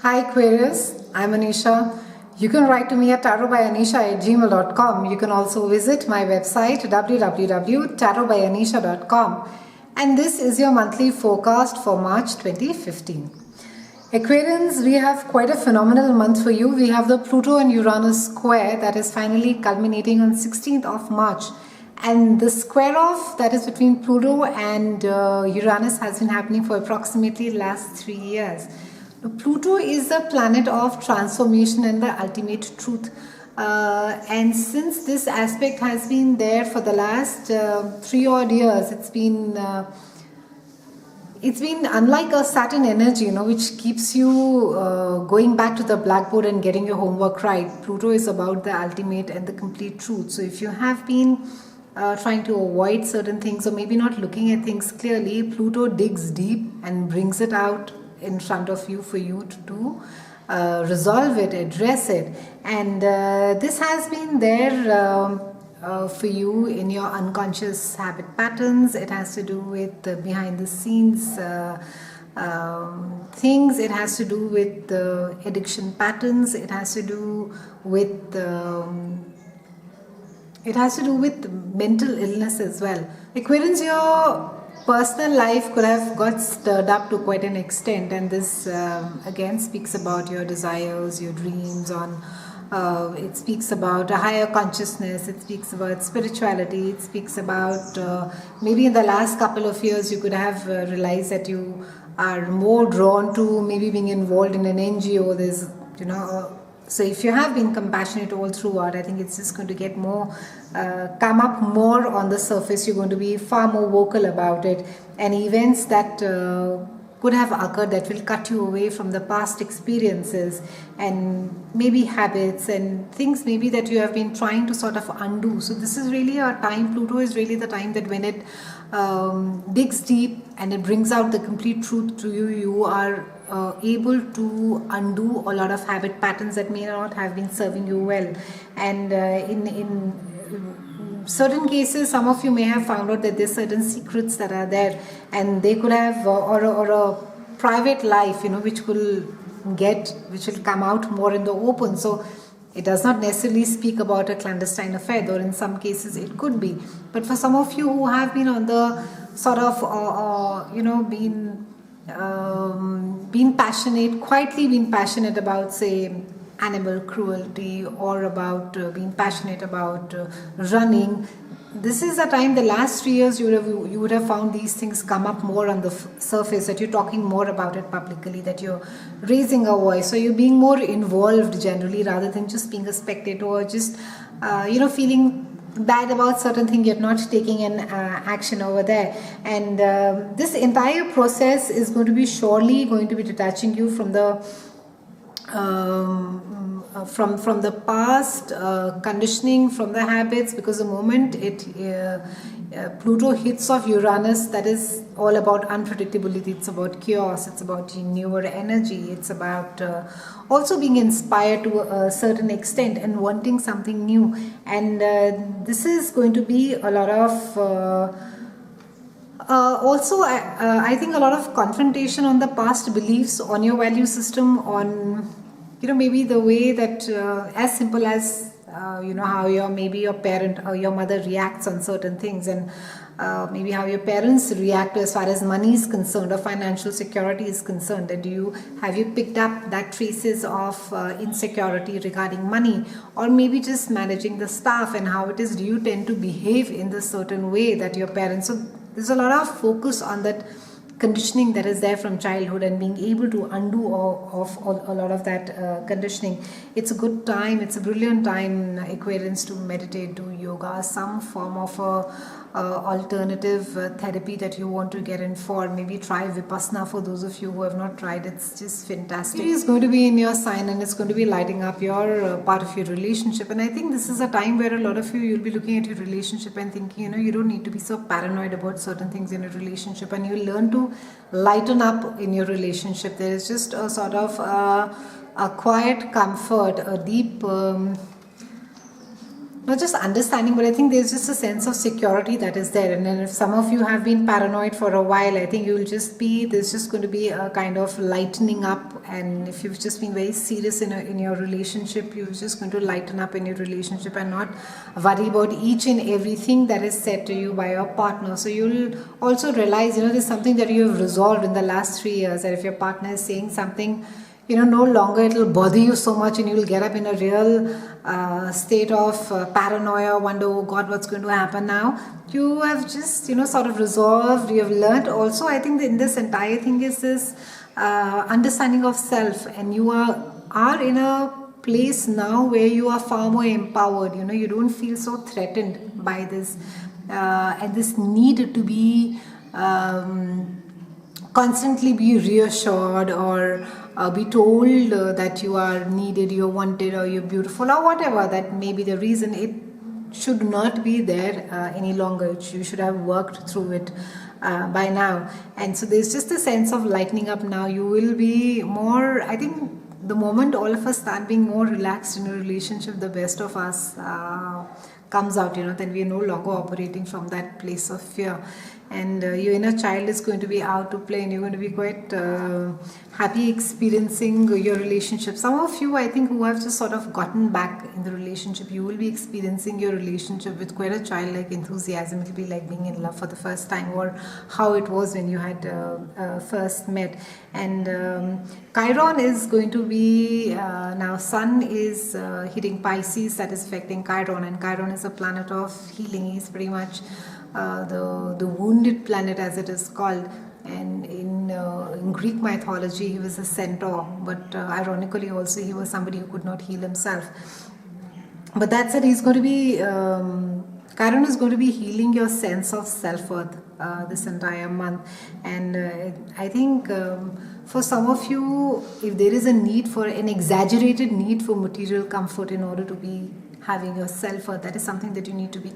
Hi Aquarius, I'm Anisha. You can write to me at tarotbyanisha@gmail.com. You can also visit my website www.tarotbyanisha.com. And this is your monthly forecast for March 2015. Aquarians, we have quite a phenomenal month for you. We have the Pluto and Uranus square that is finally culminating on 16th of March. And the square off that is between Pluto and Uranus has been happening for approximately last 3 years. Now, Pluto is the planet of transformation and the ultimate truth. And since this aspect has been there for the last 3 odd years, it's been unlike a Saturn energy, which keeps you going back to the blackboard and getting your homework right. Pluto is about the ultimate and the complete truth. So if you have been trying to avoid certain things or maybe not looking at things clearly, Pluto digs deep and brings it out in front of you for you to resolve it, address it. And this has been there for you in your unconscious habit patterns. It has to do with behind the scenes things. It has to do with addiction patterns. It has to do with mental illness as well. Aquarians, your personal life could have got stirred up to quite an extent, and this again speaks about your desires, your dreams it speaks about a higher consciousness. It speaks about spirituality. It speaks about maybe in the last couple of years you could have realized that you are more drawn to maybe being involved in an NGO. There's so if you have been compassionate all throughout, I think it's just going to get more come up more on the surface. You're going to be far more vocal about it, and events that could have occurred that will cut you away from the past experiences and maybe habits and things maybe that you have been trying to sort of undo. So this is really a time, Pluto is really the time that when it digs deep and it brings out the complete truth to you, you are able to undo a lot of habit patterns that may not have been serving you well. And in certain cases, some of you may have found out that there's certain secrets that are there, and they could have or a private life, which will come out more in the open. So it does not necessarily speak about a clandestine affair, though in some cases it could be. But for some of you who have been on the sort of been passionate, quietly been passionate about, say, animal cruelty, or about being passionate about running, this is a time, the last 3 years, you would have found these things come up more on the surface, that you're talking more about it publicly, that you're raising a voice, so you're being more involved generally rather than just being a spectator or just feeling bad about certain thing, you're not taking an action over there. And this entire process is going to be surely going to be detaching you from the from the past conditioning, from the habits, because the moment Pluto hits off Uranus, that is all about unpredictability. It's about chaos. It's about newer energy. It's about also being inspired to a certain extent and wanting something new. And this is going to be a lot of also I think a lot of confrontation on the past beliefs, on your value system, on maybe the way that as simple as how your parent or your mother reacts on certain things, and maybe how your parents react as far as money is concerned or financial security is concerned. And have you picked up that traces of insecurity regarding money, or maybe just managing the staff, and how it is do you tend to behave in the certain way that your parents. So there's a lot of focus on that conditioning that is there from childhood, and being able to undo a lot of that conditioning. It's a good time, it's a brilliant time, Aquarians, to meditate, do yoga, some form of alternative therapy that you want to get in for. Maybe try Vipassana for those of you who have not tried. It's just fantastic. It is going to be in your sign, and it's going to be lighting up your part of your relationship. And I think this is a time where a lot of you'll be looking at your relationship and thinking, you don't need to be so paranoid about certain things in a relationship, and you learn to lighten up in your relationship. There is just a sort of a quiet comfort, a deep not just understanding, but I think there's just a sense of security that is there. And then if some of you have been paranoid for a while, I think you'll just be, there's just going to be a kind of lightening up. And if you've just been very serious in your relationship, you're just going to lighten up in your relationship and not worry about each and everything that is said to you by your partner. So you'll also realize, there's something that you have resolved in the last 3 years, that if your partner is saying something, no longer it'll bother you so much, and you'll get up in a real state of paranoia, wonder, oh God, what's going to happen now. You have just, sort of resolved, you have learned. Also, I think in this entire thing is this understanding of self, and you are in a place now where you are far more empowered. You don't feel so threatened by this and this need to be constantly be reassured or be told that you are needed, you're wanted, or you're beautiful, or whatever that may be the reason. It should not be there any longer. You should have worked through it by now. And so there's just a sense of lightening up now. You will be more, I think, the moment all of us start being more relaxed in a relationship, the best of us comes out, then we are no longer operating from that place of fear. And your inner child is going to be out to play, and you're going to be quite happy experiencing your relationship. Some of you, I think, who have just sort of gotten back in the relationship, you will be experiencing your relationship with quite a childlike enthusiasm. It will be like being in love for the first time, or how it was when you had first met. And Chiron is going to be, now Sun is hitting Pisces, that is affecting Chiron, and Chiron is a planet of healing. He's pretty much the wounded planet, as it is called. And in Greek mythology, he was a centaur, but ironically also he was somebody who could not heal himself. But that said, he's going to be Chiron is going to be healing your sense of self-worth this entire month. And I think for some of you, if there is a need for an exaggerated need for material comfort in order to be having your self-worth, that is something that you need to be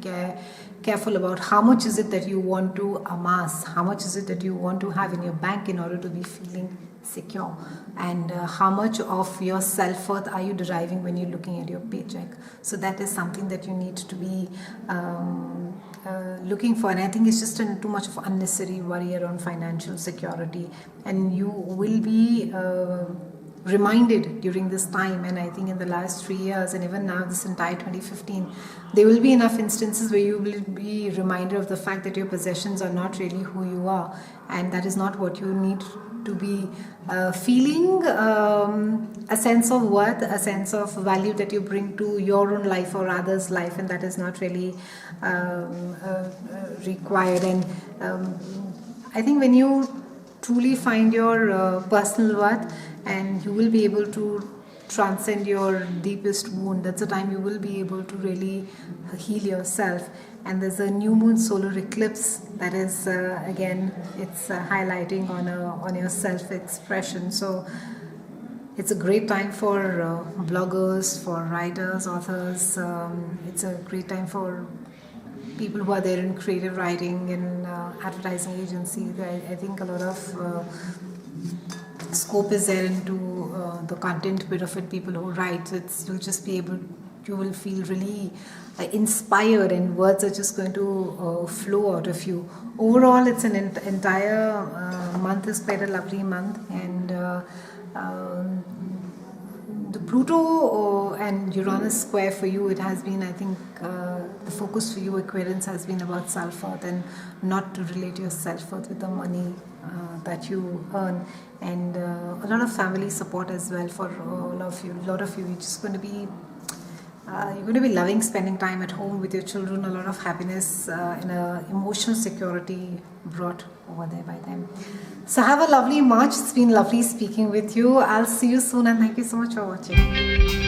careful about. How much is it that you want to amass? How much is it that you want to have in your bank in order to be feeling secure? And how much of your self-worth are you deriving when you're looking at your paycheck? So that is something that you need to be looking for. And I think it's just too much of unnecessary worry around financial security. And you will be reminded during this time, and I think in the last 3 years, and even now this entire 2015, there will be enough instances where you will be reminded of the fact that your possessions are not really who you are, and that is not what you need to be feeling a sense of worth, a sense of value that you bring to your own life or others' life, and that is not really required. And I think when you truly find your personal worth, and you will be able to transcend your deepest wound, that's the time you will be able to really heal yourself. And there's a new moon solar eclipse that is again, it's highlighting on your self-expression. So it's a great time for bloggers, for writers, authors. It's a great time for people who are there in creative writing and advertising agency. I think a lot of scope is there into the content bit of it. People who write, you'll just be able, you will feel really inspired, and words are just going to flow out of you. Overall, it's an entire month is quite a lovely month, and the Pluto and Uranus square for you, it has been, I think, the focus for you, Aquarians, has been about self-worth, and not to relate your self-worth with the money that you earn. And a lot of family support as well for all of you. A lot of you, you're just going to be you're going to be loving spending time at home with your children. A lot of happiness and emotional security brought over there by them. So have a lovely March. It's been lovely speaking with you. I'll see you soon, and thank you so much for watching.